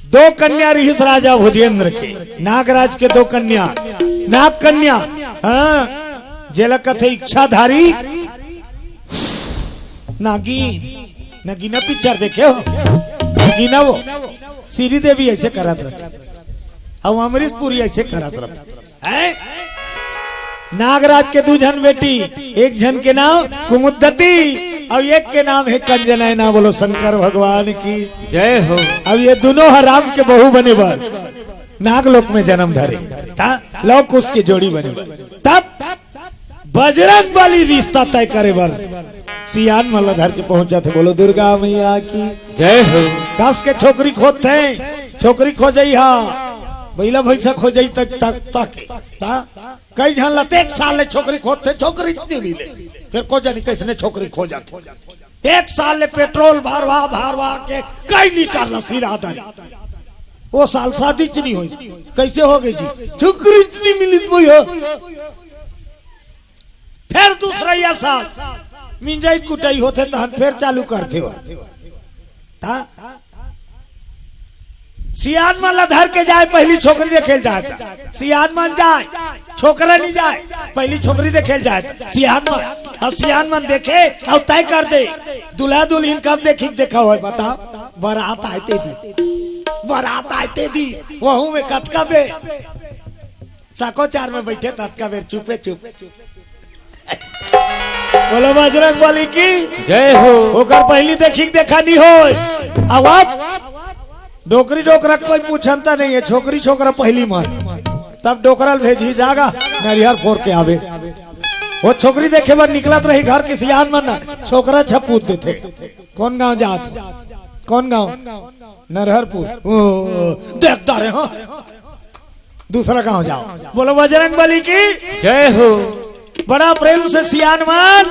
दो कन्या रही राजा भुजेंद्र के, नागराज के दो कन्या, नाग कन्या। हाँ, जेला कथे इच्छाधारी नागिन। नगीना पिक्चर देखे हो? नगीना वो श्री देवी ऐसे करत रहता और अमरीश पुरी ऐसे करत रहता है। नागराज के दो जन बेटी, एक जन के नाम कुमुदती और एक के नाम है कंजनैना। बोलो शंकर भगवान की जय हो। अब ये दोनों हराम के बहू बने बर नागलोक में जन्म धरे, लव कुश की जोड़ी बने बर। तब बजरंग बली रिश्ता तय करे बर सियान मल्लधर के पहुंचा थे। बोलो दुर्गा मैया की जय हो। कस के छोकरी खोजते हैं, छोकरी खोजई हा बैला भैसा खोजई तक कई जन लते एक साल ले छोकरी खोजते, छोकरी नहीं मिले। फिर को जानी कैसने छोकरी खोजा थे। एक साल ले पेट्रोल भरवा के कई लीटर लसीरा दरी। वो साल शादी नहीं हुई, कैसे हो गई जी? छोकरी नहीं मिली तो फिर दूसरा या साल मिंजाई कुटाई होते तो हम फिर चालू करते हो। सियान मन धर के जाए, पहली छोकरी देखे जाए। सियान मन जाए, छोकरा नहीं जाए, पहली छोकरी देखे जाए। सियान मन अब सियान मन देखे और तय कर दे दुल्हा दुल्हन कब देखी देखा हो बताओ। बारात आते दी, बारात आते दी वहू में कतका बे साको चार में बैठे तत्का बेर चुपे चुप। बोलो बजरंग बली की जय हो। ओकर पहली देखी देखा नहीं हो। अब डोकरी डोकरा कोई पूछता नहीं है, छोकरी छोकरा पहली मन। तब डोकरल भेजी जागा नरिहर फोर के आवे। वो छोकरी देखे बार निकलत रही घर के सियान मन, छोकरा छपूत देते। कौन गांव जात? कौन गांव? नरहरपुर। देखता रहे। हाँ, दूसरा गांव जाओ। बोलो बजरंग बली की जय हो। बड़ा प्रेम से सियान मान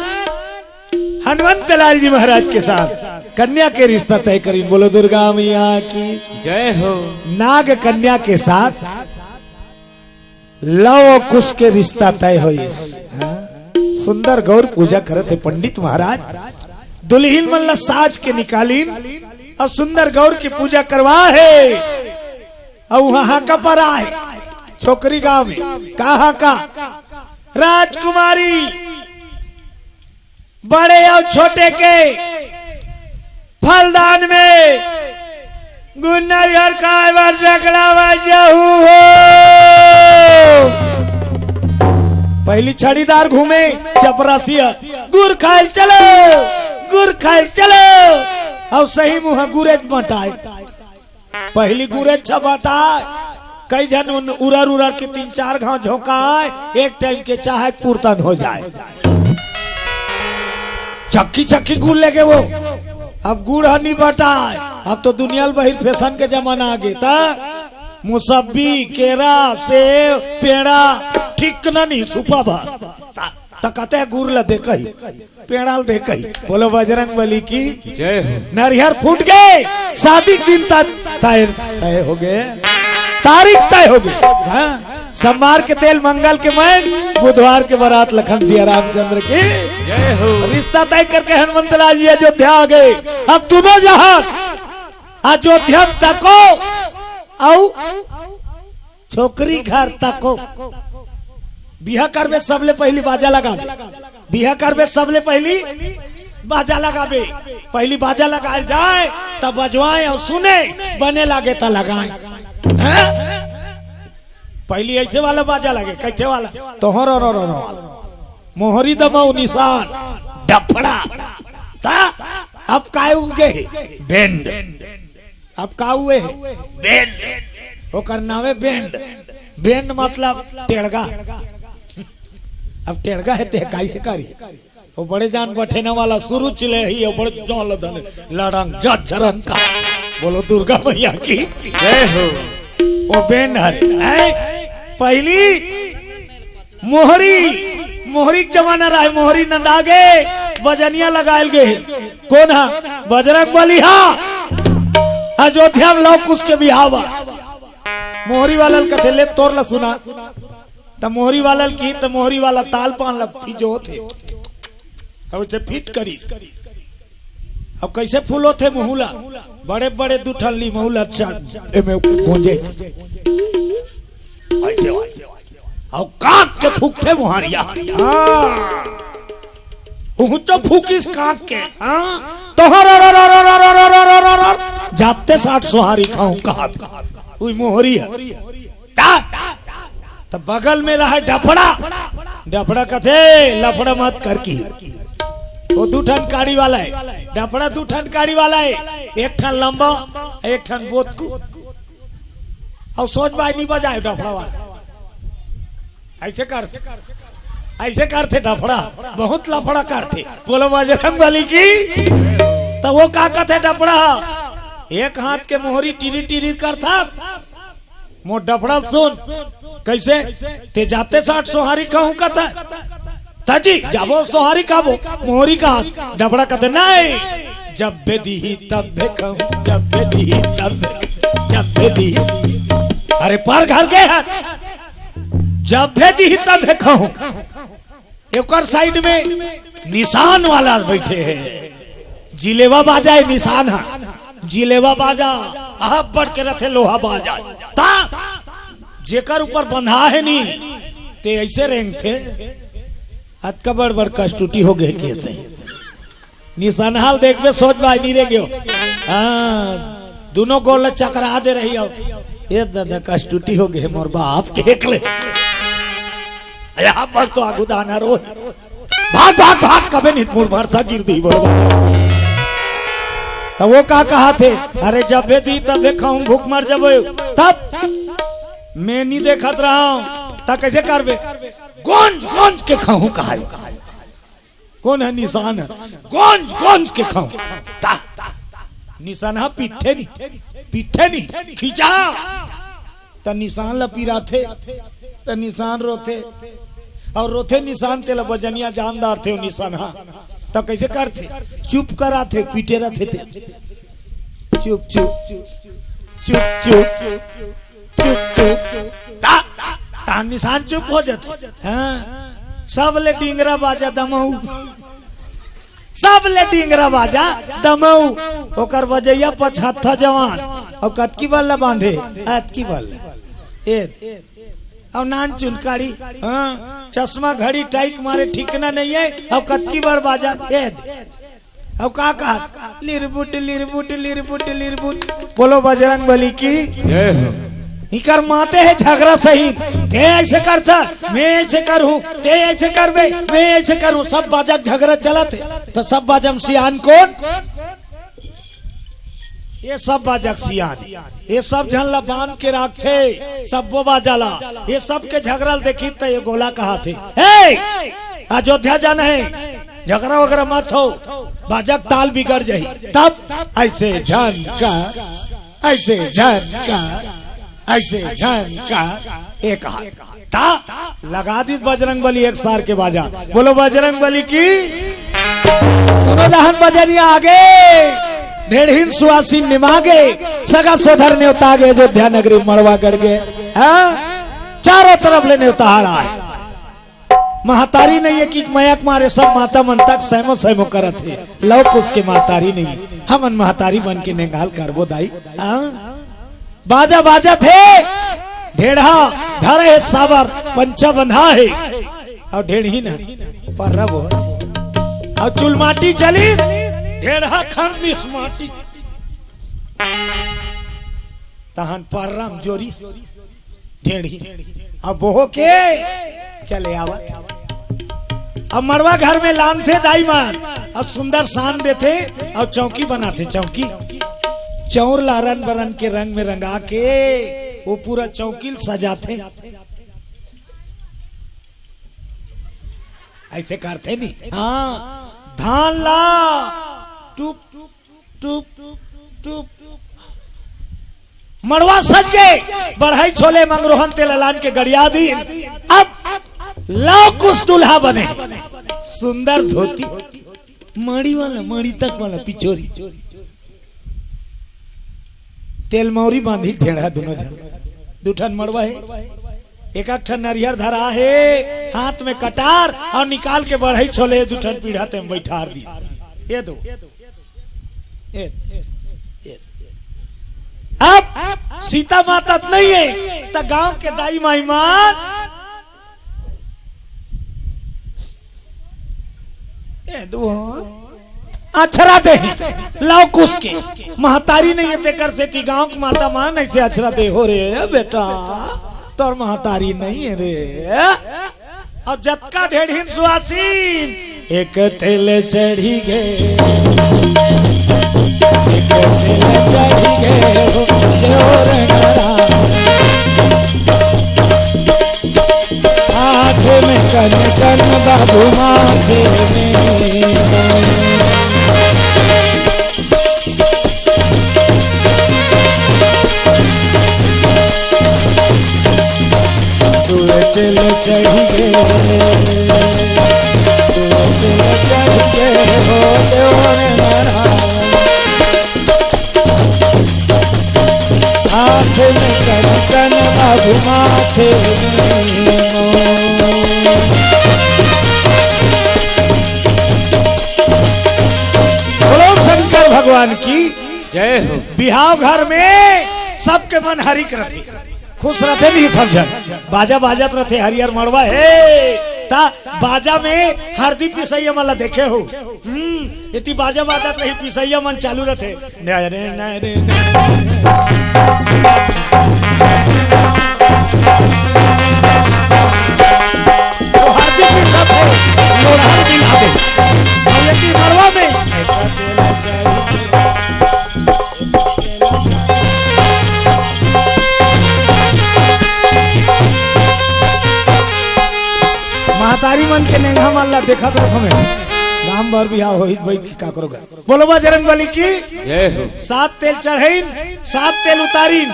हनुमंत लाल जी महाराज के साथ कन्या के रिश्ता तय करी। बोलो दुर्गा मैया की जय हो। नाग कन्या के साथ लव कुश के रिश्ता तय हो। सुंदर गौर पूजा करते पंडित महाराज दुल्हिन मल्ला साज के निकालीन और सुंदर गौर की पूजा करवा है। और वहां का पर आए छोकरी गांव में कहा का राजकुमारी बड़े और छोटे के फलदान में गुन्नर का जहू हो। पहली छड़ीदार घूमे चपरासिया गुर खाए चलो, गुर खाए चलो। और सही मुँह गुरेज बटाए, पहली गुरेज छबटाए। कई जन उड़र उड़र के 3-4 घाव झोंकाए, एक टाइम के चाहे पूर्तन हो जाए। चक्की चक्की गुड़ लेके वो अब गुड़ हनी बटाए। अब तो दुनिया बहिर फैशन के जमाना आ गया। मुसब्बी, केरा, सेब, पेड़ा ठीक ना नहीं सुपा कहते गुड़ ला दे कही, पेड़ा दे कही। बोलो बजरंग बली की जय हो। नारियल फूट गए, शादी के दिन तय हो गए, तारीख तय हो गई। हाँ, सोमवार के तेल मंगल के मैन, बुधवार के बारात लखन सिया रामचंद्र की जय हो। रिश्ता तय करके हनुमंत लाल जी अयोध्या आ गए। अब दोनों जहां अयोध्या तको औ छोकरी घर तको। बिहा करबे सबले पहली बाजा लगाबे, बिहा करबे सबले पहली बाजा लगाबे। पहली बाजा लगाए जाए तब बजवाए और सुने, बने लागे तो लगाए। पहली ऐसे वाला बाजा लगे, कैसे वाला? तोहर मोहरी दमाऊ निशान डफड़ा। अब का उगे बैंड, अब का हुए बैंड, ओकर नामे बैंड। बैंड मतलब टेढ़गा। अब टेढ़गा है ते कैसे करी? वो बड़े जान बैठेने वाला शुरू चले ही बड़े जान लड़ंग जरंग का। बोलो दुर्गा मैया की जय हो। वो बैंड है। पहली मोहरी, मोहरी जमाना रहा है। मोहरी नंदागे बजनिया लगायल गए। कौन है? बजरंग बली। अयोध्या में लव कुश के बिहावा मोहरी वाला कथे ले तोर ला सुना तो मोहरी वाला की तो मोहरी वाला ताल पान ला जो थे अब उसे फिट करी। अब कैसे फूल होते मुहुला बड़े बड़े दूठन ली महूल अच्छा एमे गोंजे ऐसे और काक के फूकते मुहारिया हाँ तो फूकिस काक के हाँ तो जाते 60 सोहारी खाऊं कहा कोई मोहरी है तो बगल में रहा डफड़ा डफड़ा कथे लफड़ा मत कर की वो दूठन काड़ी वाला है डफड़ा दूठन काड़ी वाला है एक ठन लंबा एक ठन बोत को और सोच बाई नहीं बजाए डफड़ा वाला ऐसे करते डफड़ा बहुत लफड़ा करते बोलो बजरंग बली की तो वो का कहते डफड़ा एक हाथ के मोहरी टीरी टीरी करता मो डफड़ा सुन कैसे ते जाते 60 सोहारी कहूं कहता ताजी जाबो सोहारी खाबो मोहरी का हाथ डफड़ा कहते नहीं जब बे दी तब बे कहूं जब बे दी जब बे दी अरे पर घर गए हैं जब बे दी तब बे कहूं एक साइड में निशान वाला बैठे हैं जिलेवा बाजा है निशान है जिलेवा बाजा आप बढ़ के रखे लोहा बाजा ता जेकर ऊपर बंधा है नी ते ऐसे रेंग थे आज का बड़ बड़ कष्टुटी हो गए कैसे निशान हाल देख में सोच बाई नहीं रह गयो हाँ दोनों गोल चकरा दे रही हो ये दादा कष्टुटी हो गए मोर बाप के एकले यहाँ पर तो आगुदाना रो भाग भाग भाग कभी नहीं मुड़ भरसा गिर दी बरोबर तो वो का कहा थे अरे जब भी दी तब खाऊं भूख मर जब तब मैं नहीं देखत रहा हूं तब कैसे करबे गोंज गोंज के खाऊं कहा कौन है निशान है गोंज गोंज के खाऊं निशान पीठे नहीं खींचा तो निशान लपीरा थे तो निशान रोथे और रोथे निशान तेला बजनिया जानदार थे निशान हाँ तो कैसे करते चुप करा थे पीटे रहते थे चुप चुप चुप चुप चुप निशान चुप हो जाते हाँ सब ले डिंगरा बाजा दमऊ सब ले डिंगरा बाजा दमऊ ओकर बजैया पछत्था जवान और कतकी बल्ला बांधे अतकी बल्ला ए और नान चुनकारी हाँ चश्मा घड़ी टाइक मारे ठिकना नहीं है और कतकी बार बाजा और का कहा लिरबुट लिरबुट लिरबुट लिरबुट बोलो बजरंग बली की इकर माते है झगड़ा सही ते ऐसे करता मैं ऐसे करूं ते ऐसे करबे मैं ऐसे करूं सब बाजा झगड़ा चला थे तो सब बाजम सियान कौन ये सब बाजक सियान ये सब झनला बांध के रखते सब वो बाजाला ये सब के झगड़ा देखी तो ये गोला कहा थे अयोध्या जाना है झगड़ा वगैरह मत हो बाजक ताल बिगड़ जाही तब ऐसे झनका ऐसे झनका ऐसे झनका एक ता लगा दी बजरंग बली एक सार के बाजा बोलो बजरंग बली की दोनों दहन बजनिया आगे ढेढ़ीन सुहासिन निमागे सगा सोधर ने उतागे अयोध्या नगरी मड़वा गढ़ गए चारों तरफ लेने उतारा है महतारी नहीं है कि मयक मारे सब माता मन तक सहमो सहमो करत है लौक उसके महतारी नहीं हमन महतारी बन के नेगाल करबो दाई बाजा बाजा थे ढेढ़ा धरे सावर पंचा बंधा है और ढेढ़ी ना पर्रब हो और चुलमाटी चली ढेढ़ा खंडिस माटी तहन पर्रम जोरी ढेढ़ी अब बोहो के चले आवा अब मड़वा घर में लान थे दाई मान अब सुंदर शान देते और चौकी बनाते चौकी चौर लारन बरन के रंग में रंगा के वो पूरा चौकील सजाते ऐसे करते नहीं हाँ धान ला टूप टूप टूप मड़वा सज गए बढ़ाई छोले मंगरोहन तेलान के गड़िया दी अब लाओ कुछ दुल्हा बने सुंदर धोती मड़ी वाला मड़ी तक वाला पिचोरी तेल मौरी बांधी ढेढ़ा दोनों जन दूठन मड़वा है एक ठन नरियर धरा है हाथ में कटार और निकाल के बढ़ई छोले दूठन पीढ़ा ते बैठार दी ये दो अब सीता माता नहीं है तो गांव के दाई माई मान अछरा दे लाओ कुछ के महतारी नहीं है तेकर से ती गांव की माता मान ऐसे अछरा दे हो रे बेटा तोर महतारी नहीं है रे। और जतका ढेढ़ीन सुहासीन एक तेल चढ़ी गए आँख में कन कन बाबू माथे में दिल चढ़ गए आँख में कन कन बाबू माथे बोलो शंकर भगवान की जय हो। बिहाव घर में सबके मन हरिक रथे खुश रथे नहीं समझन बाजा बाजत रथे हरियर मड़वा हे ता बाजा में हरदी पिसैया मला देखे हो इति बाजा बाजत रही पिसैया मन चालू रथे नरे नरे तो हरदी पिसत है लोढ़ा दिलावे और इति मड़वा में महतारी मन के नेंगा माल्ला देखा तो हमें नाम भर बिहार हो भाई का करोगे बोलो बजरंग बली की जय हो। 7 तेल चढ़ाइन 7 तेल उतारीन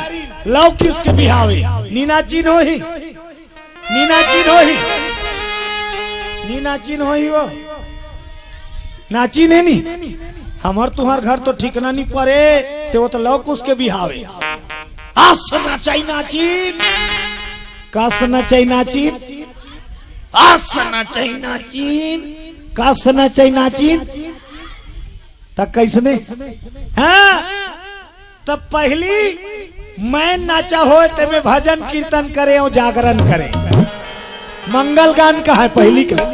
लव किसके बिहावे नीनाचीन हो ही नीनाचीन हो ही नीनाचीन हो ही वो नाचीन है नी हमार तुम्हार घर तो ठिकाना नहीं पड़े तो वो तो लव कुछ के बिहावे आस नाचाई नाचीन कास नाचाई नाचीन आसना चाइना चीन कासना चाइना चीन तक कैसने हाँ तब पहली मैं नाचा हो ते में भजन कीर्तन करे और जागरण करे मंगल गान का है पहली का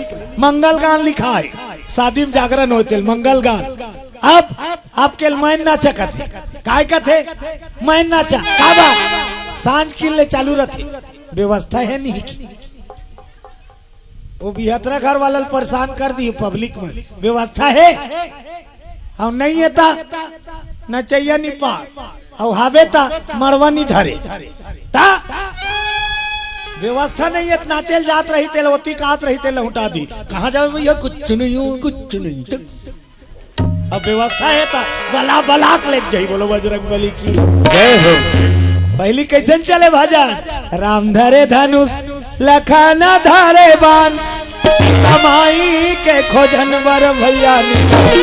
मंगल गान लिखा है शादी में जागरण होते मंगल गान अब आपके मैन नाचा कथे काय कथे मैन नाचा का बात सांझ किले चालू रहती व्यवस्था है नहीं वो बिहतरा घर वाला परेशान कर दी पब्लिक में व्यवस्था है और नहीं है ता नचैया नहीं पा और हावे ता मरवा नहीं धरे ता व्यवस्था नहीं है नाचेल जात रही तेल होती कात रही तेल उठा दी कहाँ जावे भैया कुछ नहीं अब व्यवस्था है ता बला बलाक लेके जाई बोलो बजरंग बली की जय हो। पहली कैसे चले भजन राम धरे धनुष लखना धारे बान सीता माई के खोजन वर भैया माई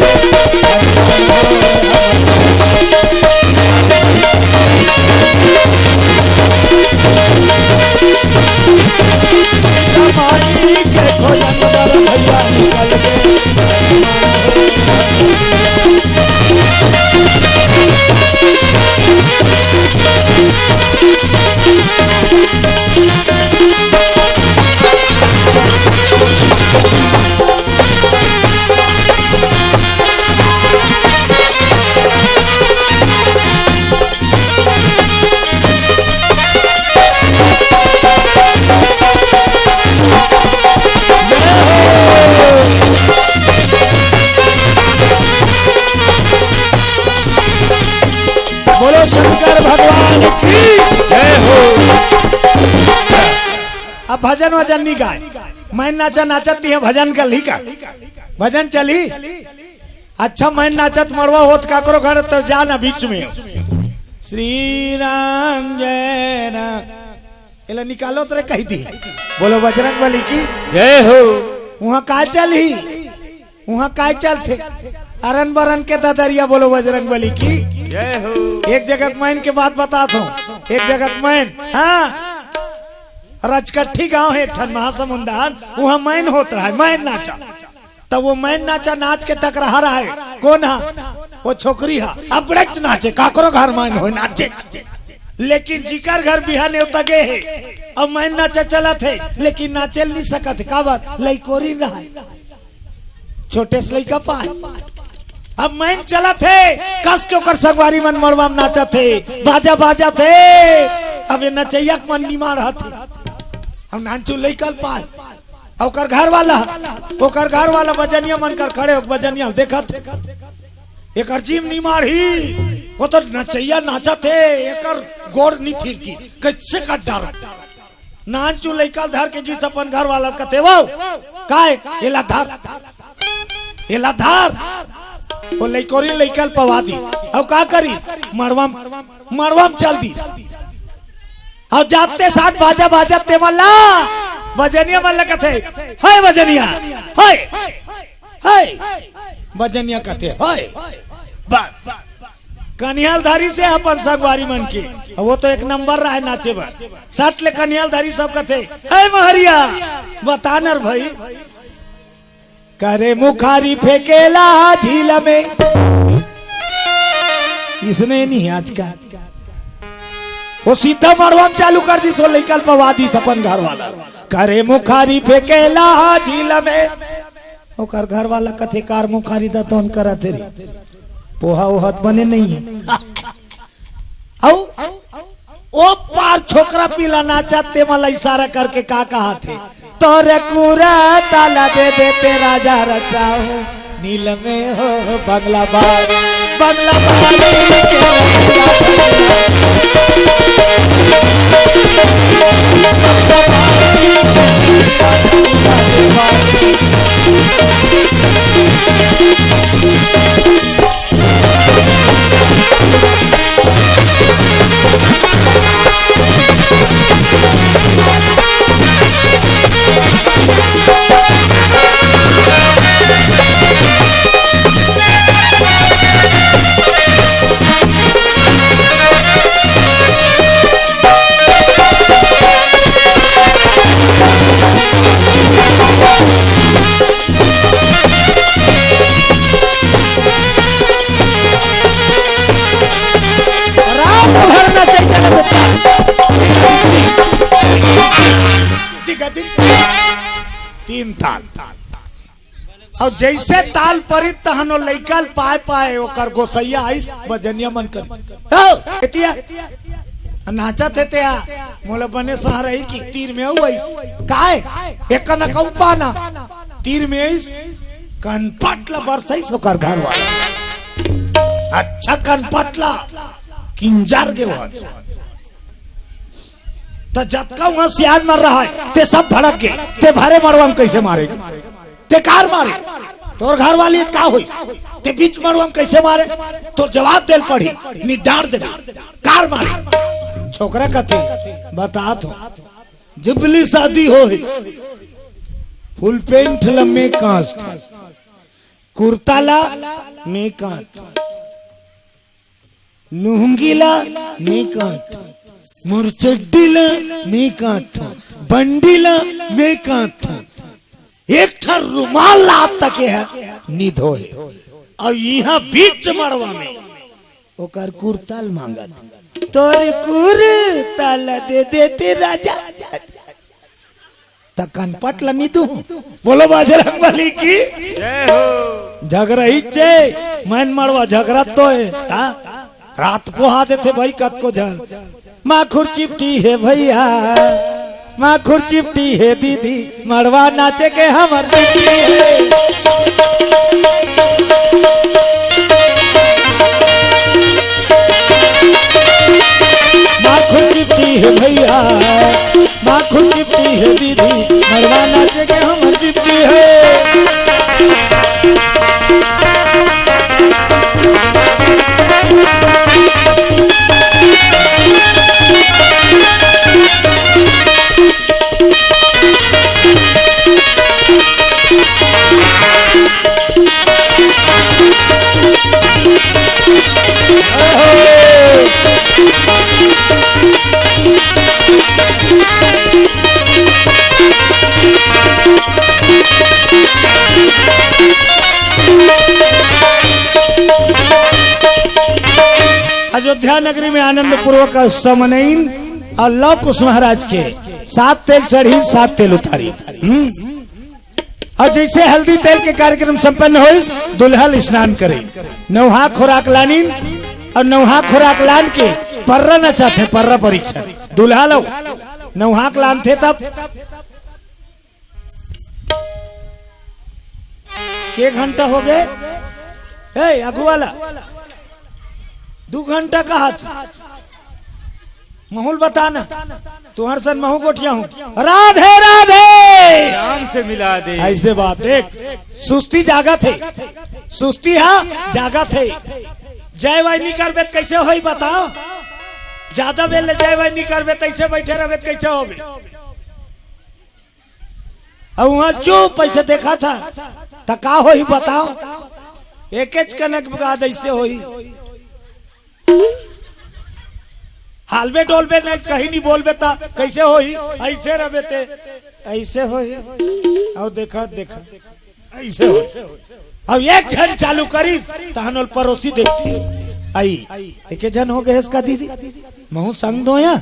के खोजन वर भैया निकल बोलो शंकर भगवान की जय हो। अब भजन वजन नहीं गाय मैं नाचा नाचत नहीं है भजन कर ली का भजन चली अच्छा मैं नाचत मरवा होत का करो घर तो जाना बीच में श्री राम जय राम इला निकालो तो कही थी बोलो बजरंग बली की जय हो। वहाँ का चल ही वहाँ का चल थे अरन बरन के ददरिया बोलो बजरंग बली की जय हो। एक जगह मैन के बात बताता हूँ एक जगह मैन हाँ रजकट्ठी गांव है ठन महासमुंदान वहाँ मैन होता है मैन नाचा तब वो मैन नाचा नाच के टकरा रहा है कौन हा वो छोकरी हा अब ब्रेक नाचे काकरो घर मान हो नाचे लेकिन जिकर घर बिहाने उता गए है अब मैं नाचे चला थे लेकिन नाचल नहीं सकत का बात लइकोरी रहा छोटे से लइका पाए अब मैं चला थे कस के ओकर संगवारी मन मरवा में नाचा थे बाजा बाजा थे अब ये नचैया मन निमार थे हम नाचू लइकल पाए ओकर घर वाला बजनिया मन कर खड़े बजनिया देखा थे एक जिम निमार ही वो तो नचैया नाचा थे एक गोड़ नहीं थी की कैसे का डर नाचू लइका धर के जिस अपन घर वाला कहते वो काय एला धार वो लइकोरी लइकल पवा दी अब का करी मड़वा चल दी अब जाते साथ बाजा बाजा ते मल्ला बजनिया मल्ला कहते हाय बजनिया हाय बजनिया कहते हाय कन्यालधारी से अपन संगवारी मन की वो तो एक नंबर रहा है नाचे बा साथ ले कन्यालधारी सब कहते हाय महरिया बतानर भाई करे मुखारी फेंकेला झील में इसने नहीं आज का वो सीधा मड़वा चालू कर दी सो लेकल पवा दी अपन घर वाला करे मुखारी फेंकेला झील में ओकर घर वाला कथे कार मुखारी दा तोन करा तेरी पोहा ओहत बने नहीं है ओ पार छोकरा पीला नाचाते मला इशारा करके का कहा थे तोरे कुरा ताला दे देते राजा रचाओ नील में हो बंगला बार तीन ताल और जैसे ताल परी तहनो लइकल पाए ओकर गोसैया आइस बजनिया मन कर एतिया नाचा थे त्या मोला बने सहारा ही की तीर में हुई काए एक न कहू पाना तीर में आइस कनपटला बरसैस ओकर घर वाला अच्छा कनपटला किंजार के हुआ तो जतका वहां सियान मर रहा है ते सब भड़क गए ते भरे मरवा में कैसे मारेगी ते कार मारे तोर घर वाली का हुई ते बीच मरवा में कैसे मारे तो जवाब देल पड़ी नी डांट दे कार मारे छोकरा कथी बता तो जिबली शादी हो फुल पेंट लम्बे कांस्ट कुर्ताला में कांत लुंगीला में कांत मुरचड्डीला में कांत बंडीला में कांत एक ठर रुमाल लात तक है निधो है और यहाँ बीच मड़वा में ओकर कुर्ताल मांगत तोरे कुर्ताल दे देते राजा तकन पटला निधु बोलो बजरंग बली की जय हो झगड़ा ही चे मैन मड़वा झगड़ा तो है रात पोहा देते भाई कत को जान माखुर चिपटी है भैया माखुर चिपटी है दीदी मड़वा नाचे के हमर माखुर चिपटी है भैया माखुर चिपटी है दीदी मड़वा नाचे के हमर चिपटी है अयोध्या नगरी में आनंद पूर्वक उत्सव मनईन और लव कुश महाराज के 7 तेल चढ़ी 7 तेल उतारी। और जैसे हल्दी तेल के कार्यक्रम संपन्न हो दुल्हन स्नान करे, नौहा खुराक लानीन और नौहा खुराक लान के पर्रा नचा थे, पर्रा परीक्षा दुल्हा लो नौहा लान थे। तब के घंटा हो गए अगु वाला 2 घंटा कहा था माहौल बताना तुम्हारे साथ महू गोठिया हूँ। राधे राधे नाम से मिला दे। ऐसे बात एक सुस्ती जागा थे, सुस्ती हाँ जागा थे। जय वाई नहीं करबे कैसे हो बताओ, ज्यादा बेल जय वाई नहीं करबे तैसे बैठे रहे कैसे हो। अब वहां चुप पैसे देखा था तो का हो बताओ, एक कनक बाद ऐसे हो हालबे डोलबे नहीं कहीं नहीं बोलबे ता कैसे हो ऐसे रहे थे ऐसे हो। और देखा देखा ऐसे हो। अब एक जन चालू करी तहन पड़ोसी देखते आई एक जन हो गए इसका दीदी महू संग दो या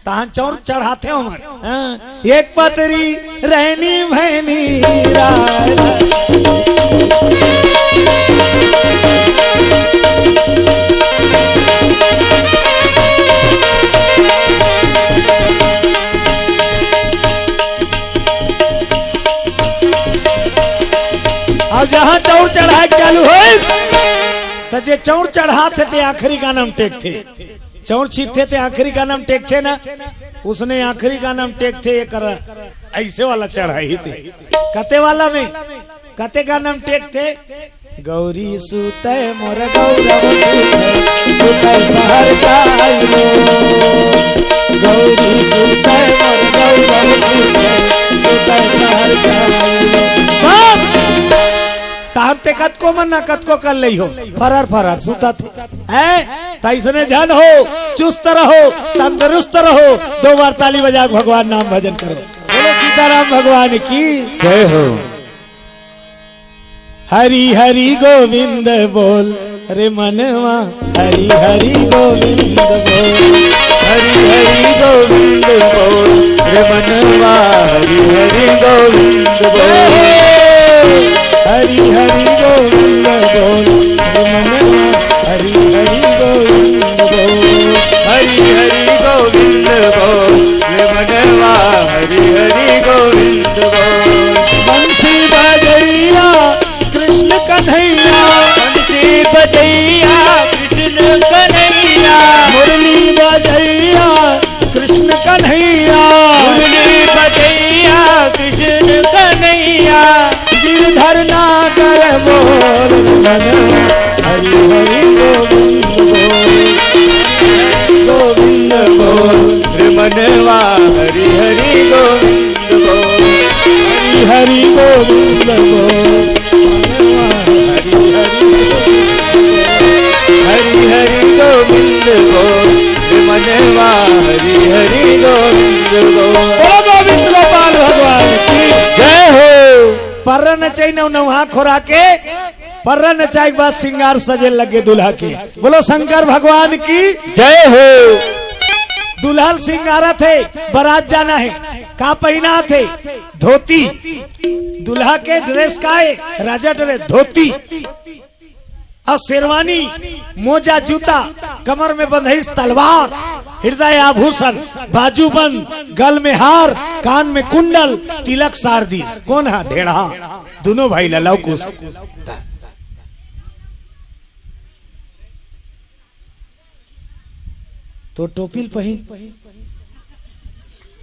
तहन चौर चढ़ाते हो हमारे एक पतरी रहनी भैनी और जहाँ चौर चढ़ाए चालू हो तो जे चौर चढ़ाते थे आखिरी का नाम टेक थे, चौर छीटते थे आखिरी का नाम टेक थे ना, उसने आखिरी का नाम टेक थे ये कर ऐसे वाला चढ़ाई थे। कते वाला में कते का नाम टेक थे गौरी सुते मोर गौरव सुते सहर कायो, गौरी सुते मोर गौरव सुते सहर कायो। ताम ते कत को मना कत को कर ली हो फरार फरार सुता थे तैसने जन हो चुस्त रहो तंदुरुस्त रहो। 2 बार ताली बजा भगवान नाम भजन करो। बोलो सीताराम भगवान की जय हो। हरि हरि गोविंद बोल रे मनवा, हरि हरि गोविंद बोल, हरि हरि गोविंद बोल रे मनवा, हरि हरि गोविंद बोल, हरि हरि गोविंद बोल रे मनवा, हरि हरि गोविंद बोल, हरि हरि गोविंद बोल रे मनवा, हरि हरि गोविंद बोल। बंसी बजैया कृष्ण कन्हैया, बंसी बजैया कृष्ण कन्हैया, मुरली बजैया कृष्ण कन्हैया, मुरली बजैया कृष्ण कन्हैया, गिरधर नागर बोल हरि हरि गोविंद बोल, गोविंद बोल रे मनवा, हरि हरि गोविंद बोल, हरि हरि गोविंद बोल, हरि हरि गोविंद बोल रे मनवा, हरि हरि गोविंद बोल। गोविंद गोपाल भगवान की जय हो। पर्रा नचाई नौहा खोरा के पर्रा नचाई के बाद सिंगार सजे लगे दूल्हा के। बोलो शंकर भगवान की जय हो। दुल्हन सिंगारा थे, बारात जाना है, का पहना थे धोती, दुल्हा के ड्रेस का है राजा ड्रेस धोती और शेरवानी, मोजा जूता, कमर में बंधई तलवार, हृदय आभूषण, बाजूबंद, गल में हार, कान में कुंडल, तिलक सारदी। कौन है ढेढ़ा दोनों भाई ललाव कुश। तो टोपिल पहन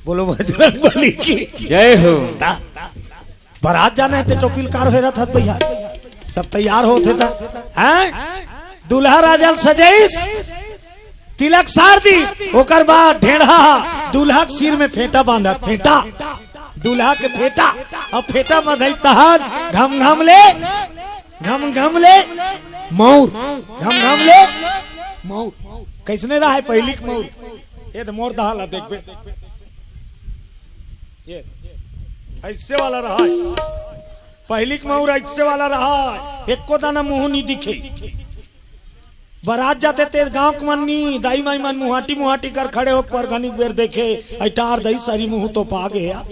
बोलो बजरंग बली की जय हो। बारात जाना है तो टोपिल कार हो रहा था भैया, सब तैयार होते था हैं दूल्हा राजल सजैस तिलक सार दी, ओकर बाद ढेढ़ा दूल्हा के सिर में फेंटा बांधा, फेंटा दूल्हा के फेंटा और फेंटा बंधई तहन घम घम ले मौर, घम घम ले मौर। कैसने रहा है पहली के मौर, ये तो मोर दहाला देखबे ये ऐसे वाला रहा है, पहली के मौर ऐसे वाला रहा है, एको दाना मुंह नहीं दिखे। बारात जाते ते गांव के मन्नी दाई माई मन मुहाटी मुहाटी कर खड़े हो पर घनिक बेर देखे अटार दई सारी मुंह तो पा गया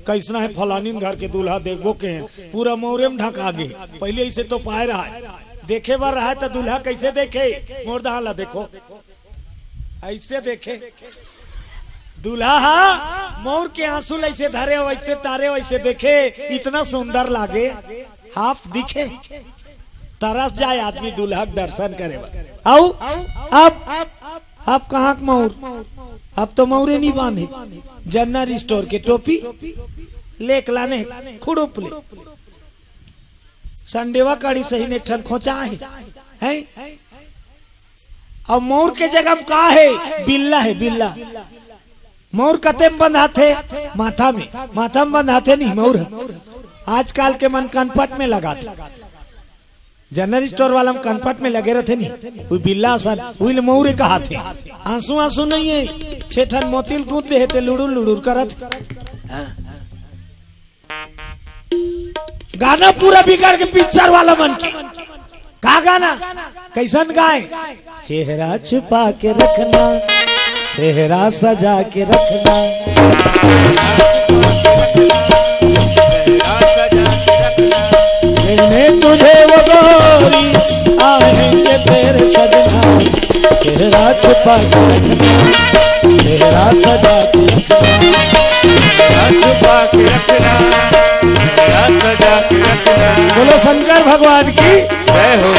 कैसना है फलानी घर के दूल्हा देखबो के पूरा मोरे में ढका गे पहले इसे तो पाए रहा है देखे बार रहा है तो दूल्हा कैसे देखे मोर दहाला देखो ऐसे देखे दूल्हा मोर के आंसू ऐसे धरे वैसे टारे वैसे देखे इतना सुंदर लागे हाफ दिखे तरस जाए आदमी दूल्हा के दर्शन करे आओ अब कहाँ मोर अब तो मोरे नहीं बांधे जनरल स्टोर के टोपी लेक लाने खुड़ुप ले संडेवा काड़ी सही ने ठन खोचा है अब मोर के जगह में का है बिल्ला है बिल्ला मोर कते में बंधाते माथा में बंधाते नहीं मोर आजकल के मन कनपट में लगाते जनरल स्टोर वाला में कनपट में लगे रहते नहीं कोई बिल्ला सन वही मोरे कहा थे आंसू आंसू नहीं है छेठन मोतिल कूद दे थे लुड़ुर लुड़ुर करत गाना पूरा बिगड़ के पिक्चर वाला मन के का गाना कैसन गाए चेहरा छुपा के रखना सेहरा सजा के रखना मैंने तुझे वो गोरी आएंगे तेरे सजना चेहरा छुपा के रखना सेहरा सजा के रखना बोलो शंकर भगवान की जय हो।